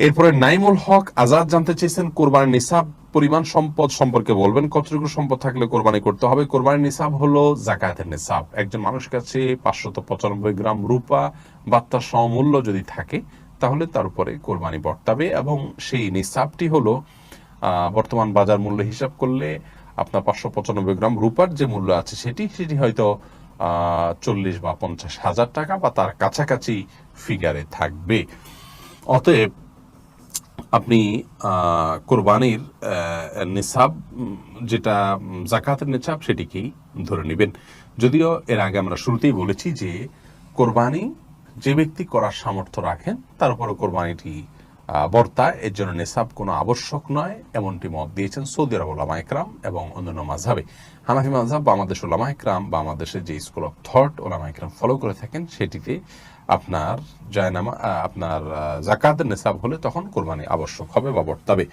এরপরে নাইমুল হক আজাদ জানতে চেয়েছেন কোরবানির নিসাব পরিমাণ সম্পদ সম্পর্কে বলবেন, কতটুকু সম্পদ থাকলে কোরবানি করতে হবে। কোরবানির নিসাব হলো যাকাতের নিসাব। একজন মানুষের কাছে 595 গ্রাম রূপা বা তার সমমূল্য যদি থাকে তাহলে তার উপরে কোরবানি বর্তাবে, এবং সেই নিসাবটি হলো বর্তমান বাজার মূল্য হিসাব করলে আপনার 595 গ্রাম রূপার যে মূল্য আছে সেটি হয়তো 40 বা 50 হাজার টাকা বা তার কাছাকাছি ফিগারে থাকবে। অতএব আপনি কোরবানির নিসাব, যেটা জাকাতের নিসাব, সেটিকেই ধরে নেবেন। যদিও এর আগে আমরা শুরুতেই বলেছি যে কোরবানি যে ব্যক্তি করার সামর্থ্য রাখেন তার উপরে কোরবানিটি বর্তায়, এর জন্য নিসাব কোনো আবশ্যক নয়, এমনটি মত দিয়েছেন সৌদি আরব উলামা ইকরাম এবং অন্যান্য মাযহাবে। হানাফি মাযহাব বা আমাদের উলামা ইকরাম বা আমাদের যে school of thought Ulama Ikram follow করে থাকেন, সেটিতে আপনার আপনার জাকাতের নিসাব হলে তখন কোরবানি আবশ্যক হবে বা বর্তাবে।